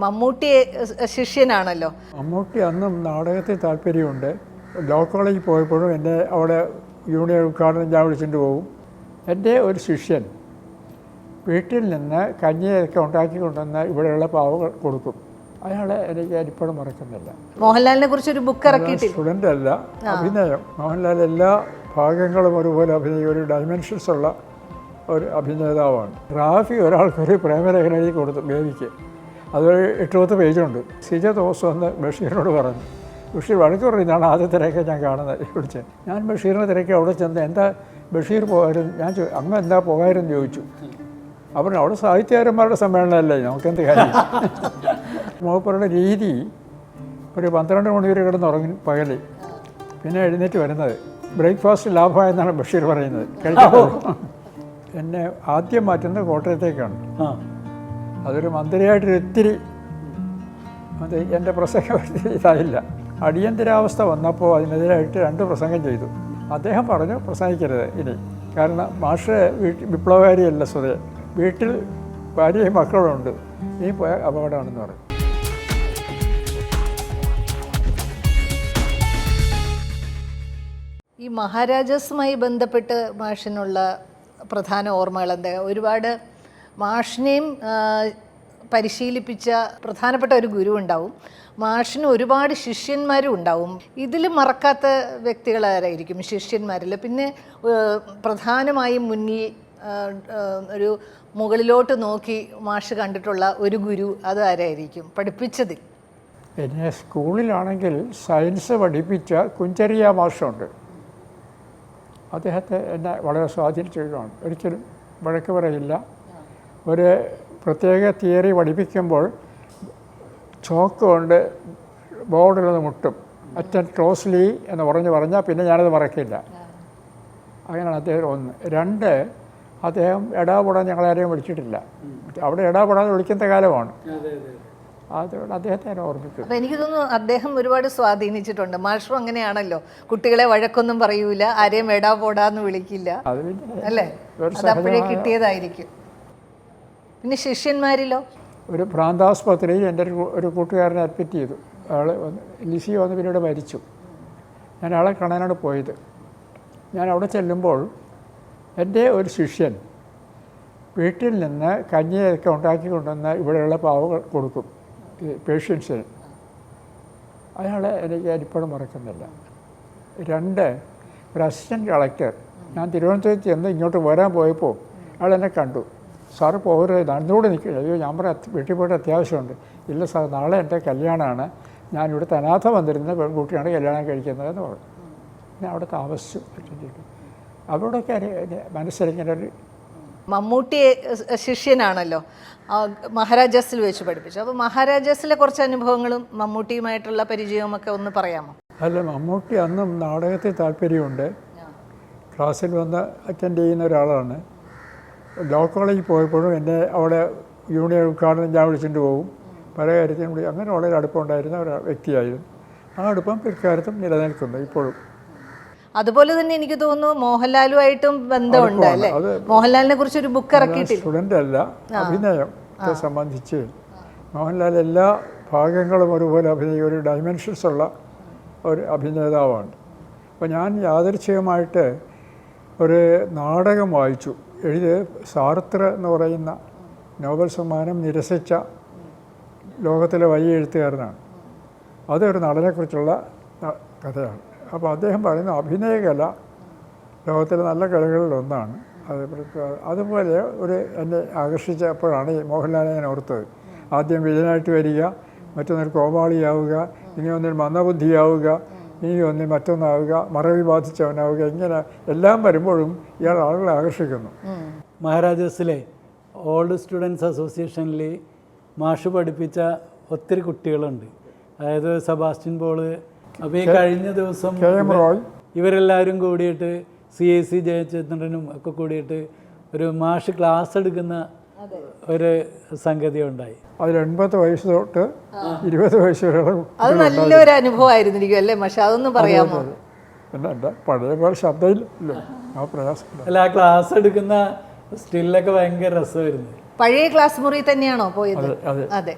മമ്മൂട്ടി ശിഷ്യനാണല്ലോ. മമ്മൂട്ടി അന്നും നാടകത്തിൽ താല്പര്യമുണ്ട്. ലോ കോളേജിൽ പോയപ്പോഴും എന്നെ അവിടെ യൂണിയൻ ഉദ്ഘാടനം ഞാൻ വിളിച്ചിട്ട് പോകും. എൻ്റെ ഒരു ശിഷ്യൻ വീട്ടിൽ നിന്ന് കഞ്ഞിയൊക്കെ ഉണ്ടാക്കി കൊണ്ടുവന്ന് ഇവിടെയുള്ള പാവകൾ കൊടുക്കും. അയാളെ എനിക്ക് ഇപ്പോഴും മറക്കുന്നില്ല. മോഹൻലാലിനെ കുറിച്ച് ഒരു ബുക്ക് ഇറക്കിയിട്ടില്ല. സ്റ്റുഡൻ്റ് അല്ല, അഭിനയം. മോഹൻലാൽ എല്ലാ ഭാഗങ്ങളും ഒരുപോലെ അഭിനയിക്കും. ഒരു ഡൈമെൻഷൻസ് ഉള്ള ഒരു അഭിനേതാവാണ്. റാഫി ഒരാൾക്കൊരു പ്രേമലേഖനം എഴുതി കൊടുത്തു ബേബിക്ക്. അതൊരു 8-10 പേജുണ്ട്. സിജ തോമസ് വന്ന് ബഷീറിനോട് പറഞ്ഞു. ബഷീർ വഴക്ക് പറയുന്നതാണ് ആദ്യത്തെ തിരക്കെ ഞാൻ കാണുന്നത് വിളിച്ച്. ഞാൻ ബഷീറിനെ തിരക്കി അവിടെ ചെന്ന് എന്താ ബഷീർ പോകായിരുന്നു, ഞാൻ അങ്ങ് എന്താ പോകായിരുന്നു ചോദിച്ചു. അവർ അവിടെ സാഹിത്യകാരന്മാരുടെ സമ്മേളനമല്ലേ, നമുക്കെന്ത് കാര്യം. മൂപ്പരുടെ രീതി ഒരു 12 മണി വരെ കിടന്നുറങ്ങി പകല്, പിന്നെ എഴുന്നേറ്റ് വരുന്നത്. ബ്രേക്ക്ഫാസ്റ്റ് ലാഭമായെന്നാണ് ബഷീർ പറയുന്നത്. കഴിക്കുമ്പോൾ എന്നെ ആദ്യം മാറ്റുന്നത് കോട്ടയത്തേക്കാണ്. അതൊരു മന്ത്രിയായിട്ടൊരു ഇത്തിരി അത് എൻ്റെ പ്രസംഗം ഇതായില്ല. അടിയന്തരാവസ്ഥ വന്നപ്പോൾ അതിനെതിരായിട്ട് 2 പ്രസംഗം ചെയ്തു. അദ്ദേഹം പറഞ്ഞു പ്രസംഗിക്കരുത് ഇനി, കാരണം മാഷ് വിപ്ലവകാരിയല്ല സ്വതേ, വീട്ടിൽ ഭാര്യയും മക്കളുണ്ട്, ഇനി പോയ അപകടമാണെന്ന് പറഞ്ഞു. ഈ മഹാരാജാസുമായി ബന്ധപ്പെട്ട് മാഷിനുള്ള പ്രധാന ഓർമ്മകൾ എന്താ? ഒരുപാട് മാഷിനെയും പരിശീലിപ്പിച്ച പ്രധാനപ്പെട്ട ഒരു ഗുരു ഉണ്ടാവും, മാഷിന് ഒരുപാട് ശിഷ്യന്മാരും ഉണ്ടാവും. ഇതിൽ മറക്കാത്ത വ്യക്തികൾ ആരായിരിക്കും ശിഷ്യന്മാരിൽ? പിന്നെ പ്രധാനമായും മുന്നിൽ ഒരു മുകളിലോട്ട് നോക്കി മാഷ് കണ്ടിട്ടുള്ള ഒരു ഗുരു അത് ആരായിരിക്കും പഠിപ്പിച്ചതിൽ? എന്നെ സ്കൂളിലാണെങ്കിൽ സയൻസ് പഠിപ്പിച്ച കുഞ്ചരിയ മാഷുണ്ട്. അദ്ദേഹത്തെ എന്നെ വളരെ സ്വാധീനിച്ചതാണ്. ഒരിക്കലും വഴക്ക് പറയില്ല. ഒരു പ്രത്യേക തിയറി പഠിപ്പിക്കുമ്പോൾ ചോക്ക് കൊണ്ട് ബോർഡിലൊന്ന് മുട്ടും. അറ്റൻഡ് ക്ലോസ്ലി എന്ന് പറഞ്ഞാൽ പിന്നെ ഞാനത് മറക്കില്ല. അങ്ങനെയാണ് അദ്ദേഹം 1. 2, അദ്ദേഹം എടാപൊടാൻ ഞങ്ങളാരെയും വിളിച്ചിട്ടില്ല. അവിടെ എടാപൊടാന്ന് വിളിക്കുന്ന കാലമാണ്. അതുകൊണ്ട് അദ്ദേഹത്തെ ഞാൻ ഓർമ്മിക്കും. അപ്പം എനിക്ക് തോന്നുന്നു അദ്ദേഹം ഒരുപാട് സ്വാധീനിച്ചിട്ടുണ്ട്. മാഷും അങ്ങനെയാണല്ലോ, കുട്ടികളെ വഴക്കൊന്നും പറയൂല, ആരെയും എടാ പോടാന്ന് വിളിക്കില്ല, അല്ലേ? അതപ്പോഴേ കിട്ടിയതായിരിക്കും. പിന്നെ ശിഷ്യന്മാരിലോ? ഒരു ഭ്രാന്താസ്പത്രിയിൽ എൻ്റെ ഒരു കൂട്ടുകാരനെ അഡ്മിറ്റ് ചെയ്തു. അയാൾ ലിസി വന്ന് പിന്നീട് മരിച്ചു. ഞാൻ ആളെ കാണാനാണ് പോയത്. ഞാൻ അവിടെ ചെല്ലുമ്പോൾ എൻ്റെ ഒരു ശിഷ്യൻ വീട്ടിൽ നിന്ന് കഞ്ഞിയൊക്കെ ഉണ്ടാക്കി കൊണ്ടുവന്ന് ഇവിടെയുള്ള പാവകൾ കൊടുക്കും, പേഷ്യൻസിന്. അയാളെ എനിക്ക് ഇപ്പോഴും മറക്കുന്നില്ല. 2, ഒരു അസിസ്റ്റൻറ്റ് കളക്ടർ. ഞാൻ തിരുവനന്തപുരത്ത് ചെന്ന് ഇങ്ങോട്ട് വരാൻ പോയപ്പോൾ അയാൾ എന്നെ കണ്ടു. സാറ് പോകരുത്, നടന്നുകൂടെ നിൽക്കുക. അയ്യോ, ഞാൻ പറയാം വീട്ടിൽ പോയിട്ട് അത്യാവശ്യമുണ്ട്. ഇല്ല സാർ, നാളെ എൻ്റെ കല്യാണമാണ്, ഞാനിവിടുത്തെ അനാഥ വന്നിരുന്ന പെൺകുട്ടിയാണ് കല്യാണം കഴിക്കുന്നതെന്ന് പറഞ്ഞു. ഞാൻ അവിടെ താമസിച്ചു. അവിടെയൊക്കെ മനസ്സിലിങ്ങനെ ഒരു മമ്മൂട്ടി ശിഷ്യനാണല്ലോ, മഹാരാജാസിൽ വെച്ച് പഠിപ്പിച്ചു. അപ്പോൾ മഹാരാജാസിലെ കുറച്ച് അനുഭവങ്ങളും മമ്മൂട്ടിയുമായിട്ടുള്ള പരിചയവുമൊക്കെ ഒന്ന് പറയാമോ? അല്ല, മമ്മൂട്ടി അന്നും നാടകത്തിൽ താല്പര്യമുണ്ട്. ക്ലാസ്സിൽ വന്ന് അറ്റൻഡ് ചെയ്യുന്ന ഒരാളാണ്. ലോ കോളേജിൽ പോയപ്പോഴും എന്നെ അവിടെ യൂണിയൻ ഉദ്ഘാടനം ഞാൻ വിളിച്ചിട്ട് പോകും. പല കാര്യത്തിനും കൂടി അങ്ങനെ വളരെ അടുപ്പമുണ്ടായിരുന്ന ഒരു വ്യക്തിയായിരുന്നു. ആ അടുപ്പം പിൽക്കാലത്തും നിലനിൽക്കുന്നു ഇപ്പോഴും. അതുപോലെ തന്നെ എനിക്ക് തോന്നുന്നു മോഹൻലാലുമായിട്ടും ബന്ധമുണ്ട്, അല്ലേ? മോഹൻലാലിനെ കുറിച്ച് ഒരു ബുക്ക് ഇറക്കിയിട്ടില്ല. സ്റ്റുഡൻ്റ് അല്ല, അഭിനയത്തെ സംബന്ധിച്ച് മോഹൻലാൽ എല്ലാ ഭാഗങ്ങളും ഒരുപോലെ അഭിനയിക്കും. ഒരു ഡൈമെൻഷൻസ് ഉള്ള ഒരു അഭിനേതാവാണ്. അപ്പോൾ ഞാൻ യാദൃച്ഛികമായിട്ട് ഒരു നാടകം വായിച്ചു. എഴുതിയ സാർത്ര എന്ന് പറയുന്ന നോബൽ സമ്മാനം നിരസിച്ച ലോകത്തിലെ വലിയ എഴുത്തുകാരനാണ്. അതൊരു നടനെക്കുറിച്ചുള്ള കഥയാണ്. അപ്പോൾ അദ്ദേഹം പറയുന്ന അഭിനയകല ലോകത്തിലെ നല്ല കലകളിലൊന്നാണ്. അതുപോലെ എന്നെ ആകർഷിച്ചപ്പോഴാണ് ഈ മോഹൻലാലിനെ ഞാൻ ഓർത്തത്. ആദ്യം വിജയനായിട്ട് വരിക, മറ്റൊന്നൊരു കോമാളിയാവുക, ഇനി ഒന്നിൽ മന്ദബുദ്ധിയാവുക, ഇനി ഒന്നിൽ മറ്റൊന്നാവുക, മറവി ബാധിച്ചവനാവുക, ഇങ്ങനെ എല്ലാം വരുമ്പോഴും ഇയാൾ ആളുകളെ ആകർഷിക്കുന്നു. മഹാരാജാസിലെ ഓൾഡ് സ്റ്റുഡൻസ് അസോസിയേഷനിൽ മാഷ് പഠിപ്പിച്ച ഒത്തിരി കുട്ടികളുണ്ട്. അതായത് സെബാസ്റ്റ്യൻ പോള്. അപ്പോൾ ഈ കഴിഞ്ഞ ദിവസം ഇവരെല്ലാവരും കൂടിയിട്ട് CAC ജയചന്ദ്രനും ഒക്കെ കൂടിയിട്ട് ഒരു മാഷ് ക്ലാസ് എടുക്കുന്ന ഒരു സംഗതി ഉണ്ടായി. അതിൽ 80 വയസ്സ് തൊട്ട് 20 വയസ്സ് വരെ. അത് നല്ലൊരു അനുഭവമായിരുന്നിരിക്കും, അല്ലേ മാഷ്? അതൊന്നും പറയാമോ? പിന്നെ പഴയ പോലെ ശബ്ദമില്ല, ആ പ്രയാസം. അല്ല, ആ ക്ലാസ് എടുക്കുന്ന സ്റ്റില്ലൊക്കെ ഭയങ്കര രസമായിരുന്നു. പഴയ ക്ലാസ് മുറി തന്നെയാണോ പോയത്? അതെ. അതെ.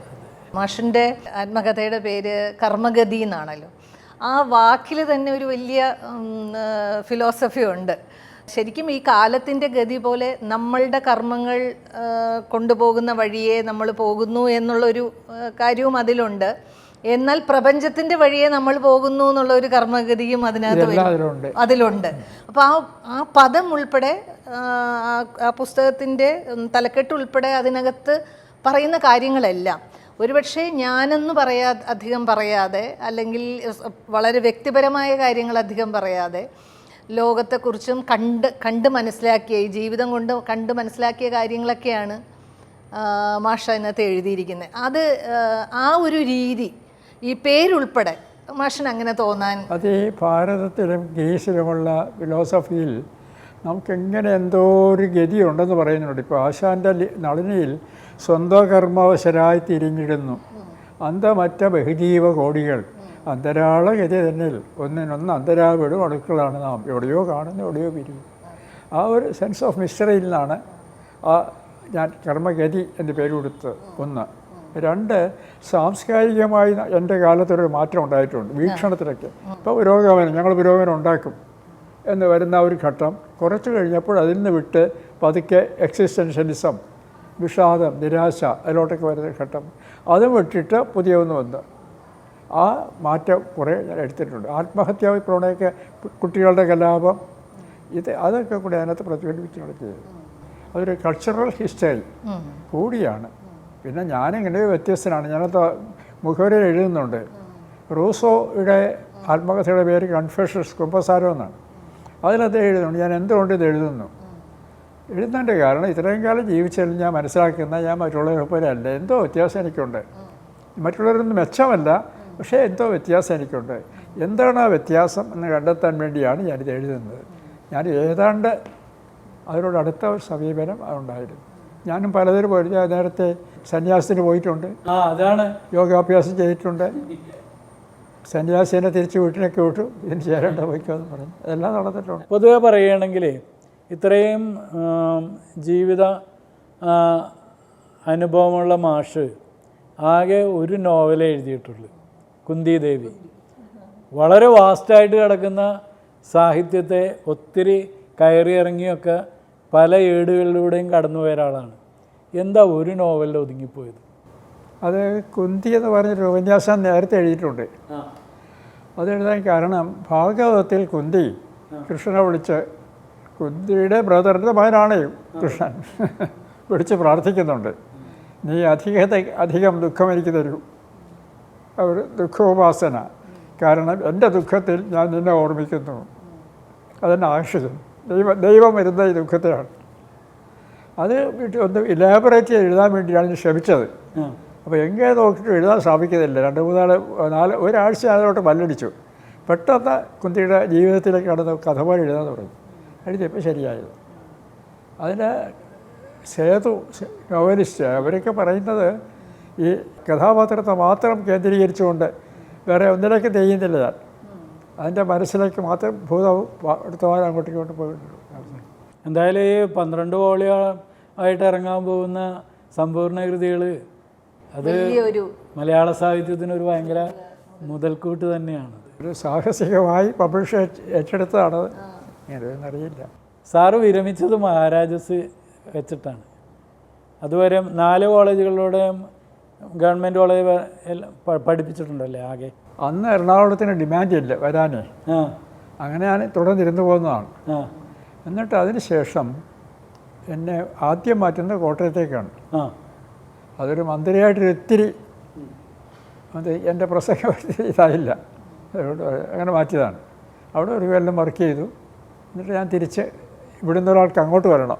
മാഷിൻ്റെ ആത്മകഥയുടെ പേര് കർമ്മഗതി എന്നാണല്ലോ. ആ വാക്കിൽ തന്നെ ഒരു വലിയ ഫിലോസഫി ഉണ്ട്. ശരിക്കും ഈ കാലത്തിൻ്റെ ഗതി പോലെ നമ്മളുടെ കർമ്മങ്ങൾ കൊണ്ടുപോകുന്ന വഴിയെ നമ്മൾ പോകുന്നു എന്നുള്ളൊരു കാര്യവും അതിലുണ്ട്. എന്നാൽ പ്രപഞ്ചത്തിൻ്റെ വഴിയെ നമ്മൾ പോകുന്നു എന്നുള്ള ഒരു കർമ്മഗതിയും അതിലുണ്ട്. അപ്പോൾ ആ പദം ഉൾപ്പെടെ ആ പുസ്തകത്തിൻ്റെ തലക്കെട്ട് ഉൾപ്പെടെ അതിനകത്ത് പറയുന്ന കാര്യങ്ങളെല്ലാം ഒരുപക്ഷെ ഞാനെന്ന് അധികം പറയാതെ, അല്ലെങ്കിൽ വളരെ വ്യക്തിപരമായ കാര്യങ്ങൾ അധികം പറയാതെ, ലോകത്തെക്കുറിച്ചും കണ്ട് മനസ്സിലാക്കിയ, ഈ ജീവിതം കൊണ്ട് കണ്ട് മനസ്സിലാക്കിയ കാര്യങ്ങളൊക്കെയാണ് മാഷ അതിനകത്ത് എഴുതിയിരിക്കുന്നത്. അത് ആ ഒരു രീതി, ഈ പേരുൾപ്പെടെ മാഷിന് അങ്ങനെ തോന്നാൻ? അത് ഈ ഭാരതത്തിലും ഗ്രീസിലുമുള്ള ഫിലോസഫിയിൽ നമുക്കെങ്ങനെ എന്തോ ഒരു ഗതിയുണ്ടെന്ന് പറയുന്നുണ്ട്. ഇപ്പോൾ ആശാൻ്റെ നളിനിയിൽ സ്വന്തം കർമ്മവശരായി തിരിഞ്ഞിടുന്നു അന്തമറ്റ ബഹുജീവ കോടികൾ അന്തരാള ഗതി തന്നിൽ ഒന്നിനൊന്ന് അന്തരാവിടും അടുക്കളാണ് നാം, എവിടെയോ കാണുന്നു എവിടെയോ പിരിയും. ആ ഒരു സെൻസ് ഓഫ് മിസ്റ്ററിയിൽ നിന്നാണ് ഞാൻ കർമ്മഗതി എന്ന് പേര് കൊടുത്തത്. ഒന്ന്. രണ്ട്, സാംസ്കാരികമായി എൻ്റെ കാലത്തൊരു മാറ്റം ഉണ്ടായിട്ടുണ്ട് വീക്ഷണത്തിലൊക്കെ. ഇപ്പോൾ പുരോഗമനം, ഞങ്ങൾ പുരോഗമനം ഉണ്ടാക്കും എന്ന് വരുന്ന ഒരു ഘട്ടം കുറച്ച് കഴിഞ്ഞപ്പോൾ അതിൽ നിന്ന് വിട്ട് പതുക്കെ എക്സിസ്റ്റൻഷ്യലിസം, വിഷാദം, നിരാശ അതിലോട്ടൊക്കെ വരുന്ന ഘട്ടം, അതും വിട്ടിട്ട് പുതിയ ഒന്ന് വന്ന് ആ മാറ്റം കുറേ ഞാൻ എടുത്തിട്ടുണ്ട്. ആത്മഹത്യാ വിപ്ലവണയൊക്കെ, കുട്ടികളുടെ കലാപം, അതൊക്കെ കൂടി അതിനകത്ത് പ്രതിഫലിപ്പിച്ചാണ് ചെയ്തത്. അതൊരു കൾച്ചറൽ ഹിസ്റ്ററി കൂടിയാണ്. പിന്നെ ഞാനിങ്ങനെ വ്യത്യസ്തനാണ്. ഞാനത് മുഖവരയിൽ എഴുതുന്നുണ്ട്. റൂസോയുടെ ആത്മകഥയുടെ പേര് കൺഫെഷൻസ്, കുമ്പസാരം എന്നാണ്. അതിലത് എഴുതുന്നുണ്ട്. ഞാൻ എന്തുകൊണ്ട് ഇത് എഴുതുന്നു? എഴുതുന്നതിൻ്റെ കാരണം ഇത്രയും കാലം ജീവിച്ചാലും ഞാൻ മനസ്സിലാക്കുന്ന ഞാൻ മറ്റുള്ളവരെ പോലെ അല്ല, എന്തോ വ്യത്യാസം എനിക്കുണ്ട്. മറ്റുള്ളവരൊന്നും മെച്ചമല്ല, പക്ഷേ എന്തോ വ്യത്യാസം എനിക്കുണ്ട്. എന്താണ് ആ വ്യത്യാസം എന്ന് കണ്ടെത്താൻ വേണ്ടിയാണ് ഞാനിത് എഴുതുന്നത്. ഞാൻ ഏതാണ്ട് അതിനോട് അടുത്ത ഒരു സമീപനം അതുണ്ടായിരുന്നു. ഞാനും പലതരം പോയി. ഞാൻ നേരത്തെ സന്യാസത്തിന് പോയിട്ടുണ്ട്, അതാണ് യോഗാഭ്യാസം ചെയ്തിട്ടുണ്ട്. സന്യാസിനെ തിരിച്ച് വീട്ടിലേക്ക് വിട്ടു, ഇതിന് ചേരേണ്ട പോയിക്കോ എന്ന് പറഞ്ഞു. അതെല്ലാം നടന്നിട്ടുണ്ട്. പൊതുവെ പറയുകയാണെങ്കിൽ ഇത്രയും ജീവിത അനുഭവമുള്ള മാഷ് ആകെ ഒരു നോവലേ എഴുതിയിട്ടുള്ളൂ, കുന്തിദേവി. വളരെ വാസ്റ്റായിട്ട് കിടക്കുന്ന സാഹിത്യത്തെ ഒത്തിരി കയറിയിറങ്ങിയൊക്കെ പല ഏടുകളിലൂടെയും കടന്നുപോയ ഒരാളാണ്. എന്താ ഒരു നോവലിൽ ഒതുങ്ങിപ്പോയത്? അത് കുന്തി എന്ന് പറഞ്ഞൊരു ഉപന്യാസം നേരത്തെ എഴുതിയിട്ടുണ്ട്. അതെഴുതാൻ കാരണം ഭാഗവതത്തിൽ കുന്തി കൃഷ്ണനെ വിളിച്ച്, കുന്തിയുടെ ബ്രദറിൻ്റെ മകനാണ് കൃഷ്ണൻ, വിളിച്ച് പ്രാർത്ഥിക്കുന്നുണ്ട്, നീ അധികം ദുഃഖം എനിക്ക് തരൂ. ഒരു ദുഃഖോപാസന. കാരണം എൻ്റെ ദുഃഖത്തിൽ ഞാൻ നിന്നെ ഓർമ്മിക്കുന്നു, അതെന്നെ ആകർഷിക്കുന്നു. ദൈവം വരുന്ന ഈ ദുഃഖത്തെയാണ്. അത് ഒന്ന് ഇലാബറേറ്റ് ചെയ്ത് എഴുതാൻ വേണ്ടിയാണ് ഞാൻ ശ്രമിച്ചത്. അപ്പോൾ എങ്ങനെ നോക്കിയിട്ട് എഴുതാൻ സാധിക്കുന്നില്ല. 2-3-4 ഒരാഴ്ച അതിലോട്ട് മല്ലടിച്ചു. പെട്ടെന്ന് കുന്തിയുടെ ജീവിതത്തിലേക്ക് കടന്ന് കഥ പോലെ എഴുതാൻ തുടങ്ങി. എഴുതിയപ്പോൾ ശരിയായത്. അതിന് സേതു നോവലിസ്റ്റ് അവരൊക്കെ പറയുന്നത് ഈ കഥാപാത്രത്തെ മാത്രം കേന്ദ്രീകരിച്ചുകൊണ്ട് വേറെ ഒന്നിലേക്ക് തെയ്യുന്നില്ല. ഞാൻ അതിൻ്റെ മനസ്സിലേക്ക് മാത്രം ഭൂതവും എടുത്തവാൻ അങ്ങോട്ടും ഇങ്ങോട്ടും പോയിട്ടുണ്ട്. എന്തായാലും ഈ 12 വോളിയം ആയിട്ട് ഇറങ്ങാൻ പോകുന്ന സമ്പൂർണ്ണ കൃതികൾ അത് മലയാള സാഹിത്യത്തിന് ഒരു ഭയങ്കര മുതൽക്കൂട്ട് തന്നെയാണ്. ഒരു സാഹസികമായി പബ്ലിഷ് ഏറ്റെടുത്തതാണത്. അറിയില്ല. സാറ് വിരമിച്ചത് മഹാരാജാസ് വെച്ചിട്ടാണ്. അതുവരെ 4 കോളേജുകളിലൂടെയും ഗവൺമെൻറ് കോളേജ് പഠിപ്പിച്ചിട്ടുണ്ടല്ലേ ആകെ? അന്ന് എറണാകുളത്തിന് ഡിമാൻഡ് ഇല്ല വരാനേ. അങ്ങനെ ഞാൻ തുടർന്നിരുന്നു പോകുന്നതാണ്. എന്നിട്ട് അതിന് ശേഷം എന്നെ ആദ്യം മാറ്റുന്നത് കോട്ടയത്തേക്കാണ്. അതൊരു മന്ത്രിയായിട്ടൊരു ഇത്തിരി എൻ്റെ പ്രസംഗം ഇതായില്ല, അങ്ങനെ മാറ്റിയതാണ്. അവിടെ ഒരു കൊല്ലം വർക്ക് ചെയ്തു. എന്നിട്ട് ഞാൻ തിരിച്ച് ഇവിടുന്ന് ഒരാൾക്ക് അങ്ങോട്ട് വരണം,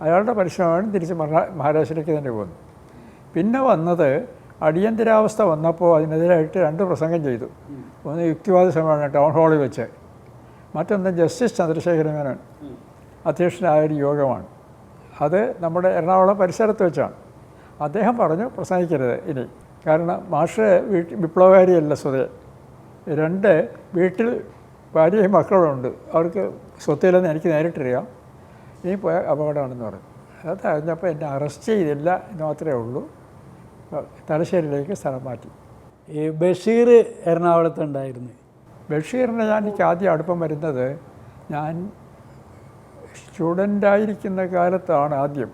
അയാളുടെ പരിശ്രമമാണ് തിരിച്ച് മഹാരാഷ്ട്രയിലേക്ക് തന്നെ പോകുന്നു. പിന്നെ വന്നത് അടിയന്തരാവസ്ഥ വന്നപ്പോൾ അതിനെതിരായിട്ട് 2 പ്രസംഗം ചെയ്തു. ഒന്ന് യുക്തിവാദ സമ്മേളനം ടൗൺ ഹാളിൽ വെച്ച്, മറ്റൊന്ന് ജസ്റ്റിസ് ചന്ദ്രശേഖര മേനോൻ അധ്യക്ഷനായൊരു യോഗമാണ്. അത് നമ്മുടെ എറണാകുളം പരിസരത്ത് വെച്ചാണ്. അദ്ദേഹം പറഞ്ഞു പ്രസംഗിക്കരുത് ഇനി, കാരണം മാഷ് വിപ്ലവകാരിയല്ല സ്വതേ. 2 വീട്ടിൽ ഭാര്യയും മക്കളുണ്ട്, അവർക്ക് സ്വത്തില്ലെന്ന് എനിക്ക് നേരിട്ടറിയാം, ഇനി പോയ അപകടമാണെന്ന് പറഞ്ഞു. അത് അറിഞ്ഞപ്പോൾ എന്നെ അറസ്റ്റ് ചെയ്തില്ല എന്ന് മാത്രമേ ഉള്ളൂ. തലശ്ശേരിയിലേക്ക് സ്ഥലം മാറ്റി. ഈ ബഷീർ എറണാകുളത്ത് ഉണ്ടായിരുന്നു. ബഷീറിനെ എനിക്ക് ആദ്യം അടുപ്പം വരുന്നത് ഞാൻ സ്റ്റുഡൻ്റായിരിക്കുന്ന കാലത്താണ്. ആദ്യം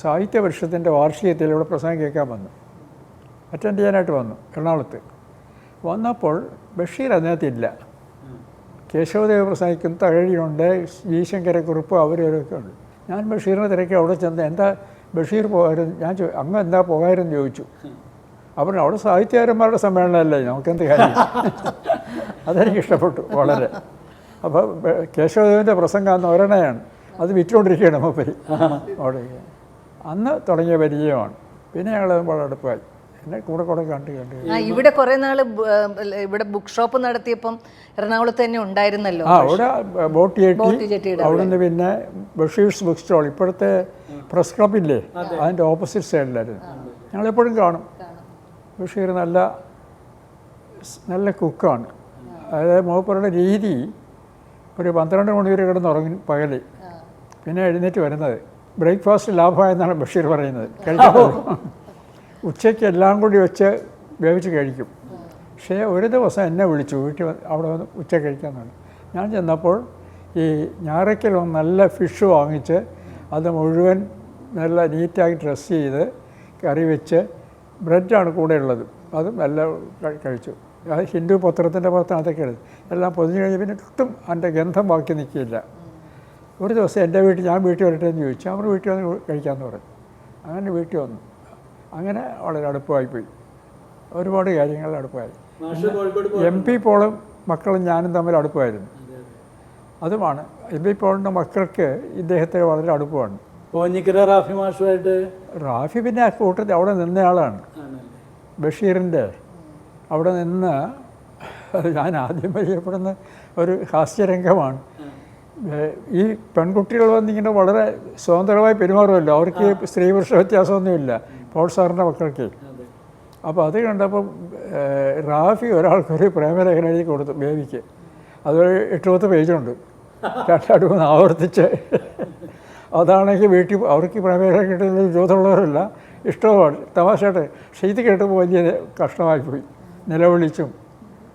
സാഹിത്യപരിഷത്തിൻ്റെ വാർഷികത്തിൽ ഇവിടെ പ്രസംഗം കേൾക്കാൻ വന്നു, അറ്റൻഡ് ചെയ്യാനായിട്ട് വന്നു എറണാകുളത്ത്. വന്നപ്പോൾ ബഷീർ അതിനകത്തില്ല. കേശവദേവ് പ്രസംഗിക്കും, തകഴിയുണ്ട്, ജി ശങ്കരക്കുറുപ്പ്, അവരവരൊക്കെ ഉണ്ട്. ഞാൻ ബഷീറിനെ തിരക്കി അവിടെ ചെന്ന് എന്താ ബഷീർ പോകായിരുന്നു, ഞാൻ അങ്ങ് എന്താ പോകാമെന്ന് ചോദിച്ചു. അപ്പോൾ അവിടെ സാഹിത്യകാരന്മാരുടെ സമ്മേളനമല്ലേ, നമുക്കെന്ത് കാര്യം. അതെനിക്ക് ഇഷ്ടപ്പെട്ടു വളരെ. അപ്പോൾ കേശവദേവൻ്റെ പ്രസംഗം അന്ന് ഒരെണ്ണയാണ്, അത് വിറ്റുകൊണ്ടിരിക്കുകയാണ് മൂപ്പര് അവിടെ. അന്ന് തുടങ്ങിയ പരിചയമാണ്. പിന്നെ ഞങ്ങൾ വളരെ അടുപ്പായി. എന്നെ കൂടെ കണ്ട് ഇവിടെ കുറേ നാൾ ഇവിടെ ബുക്ക് ഷോപ്പ് നടത്തിയപ്പം എറണാകുളത്ത് തന്നെ ഉണ്ടായിരുന്നല്ലോ. അവിടെ ബോട്ട് ചെട്ടി, അവിടെ നിന്ന് പിന്നെ ബഷീർസ് ബുക്ക് സ്റ്റോൾ, ഇപ്പോഴത്തെ പ്രസ് ക്ലബില്ലേ അതിൻ്റെ ഓപ്പോസിറ്റ് സൈഡിലായിരുന്നു. ഞങ്ങളെപ്പോഴും കാണും. ബഷീർ നല്ല കുക്കാണ്. അതായത് മൂപ്പരുടെ രീതി ഒരു 12 മണി വരെ കിടന്നുറങ്ങി പകൽ, പിന്നെ എഴുന്നേറ്റ് വരുന്നത്. ബ്രേക്ക്ഫാസ്റ്റ് ലാഭമായെന്നാണ് ബഷീർ പറയുന്നത്. കഴിക്കുമ്പോൾ ഉച്ചയ്ക്ക് എല്ലാം കൂടി വെച്ച് വേവിച്ച് കഴിക്കും. പക്ഷേ ഒരു ദിവസം എന്നെ വിളിച്ചു വീട്ടിൽ അവിടെ വന്ന് ഉച്ച കഴിക്കാമെന്നാണ്. ഞാൻ ചെന്നപ്പോൾ ഈ ഞായറയ്ക്കൽ നല്ല ഫിഷ് വാങ്ങിച്ച് അത് മുഴുവൻ നല്ല നീറ്റായി ഡ്രസ്സ് ചെയ്ത് കറി വെച്ച്, ബ്രെഡാണ് കൂടെ ഉള്ളത്, അതും എല്ലാം കഴിച്ചു. അത് ഹിന്ദു പത്രത്തിൻ്റെ പുറത്തിനകത്തൊക്കെ എടുത്തു. എല്ലാം പൊതിഞ്ഞ് കഴിഞ്ഞ് പിന്നെ ഒട്ടും അതിൻ്റെ ഗന്ധം ബാക്കി നിൽക്കില്ല. ഒരു ദിവസം എൻ്റെ വീട്ടിൽ, ഞാൻ വീട്ടിൽ വരട്ടെ എന്ന് ചോദിച്ചു. അവർ വീട്ടിൽ വന്ന് കഴിക്കാമെന്ന് പറഞ്ഞു. അങ്ങനെ വീട്ടിൽ വന്നു. അങ്ങനെ വളരെ അടുപ്പമായിപ്പോയി. ഒരുപാട് കാര്യങ്ങൾ അടുപ്പമായി. MP പോളും മക്കളും ഞാനും തമ്മിൽ അടുപ്പമായിരുന്നു. അതുമാണ് MP പോളിൻ്റെ മക്കൾക്ക് ഇദ്ദേഹത്തെ വളരെ അടുപ്പമാണ്. റാഫി മാഷുമായിട്ട് റാഫി പിന്നെ ആ കൂട്ടത്തിൽ അവിടെ നിന്നയാളാണ്. ബഷീറിൻ്റെ അവിടെ നിന്ന് ഞാൻ ആദ്യം പരിചയപ്പെടുന്ന ഒരു ഹാസ്യരംഗമാണ്. ഈ പെൺകുട്ടികൾ വന്നിങ്ങനെ വളരെ സ്വതന്ത്രമായി പെരുമാറുമല്ലോ, അവർക്ക് സ്ത്രീ പുരുഷ വ്യത്യാസമൊന്നുമില്ല പോൾ സാറിൻ്റെ മക്കൾക്ക്. അപ്പോൾ അത് കണ്ടപ്പം റാഫി ഒരാൾക്കൊരു പ്രേമലേഖനം എഴുതി കൊടുത്തു ബേബിക്ക്. അതൊരു 8-10 പേജുണ്ട്, 2-3 ആവർത്തിച്ച്. അതാണെങ്കിൽ വീട്ടിൽ അവർക്ക് പ്രേമലേഖനം കിട്ടുന്ന ജോതുള്ളവരല്ല, ഇഷ്ടമാണ്, തമാശയായിട്ട്. പക്ഷേ ഇത് കേട്ടപ്പോൾ വലിയ കഷ്ടമായിപ്പോയി, നിലവിളിച്ചും.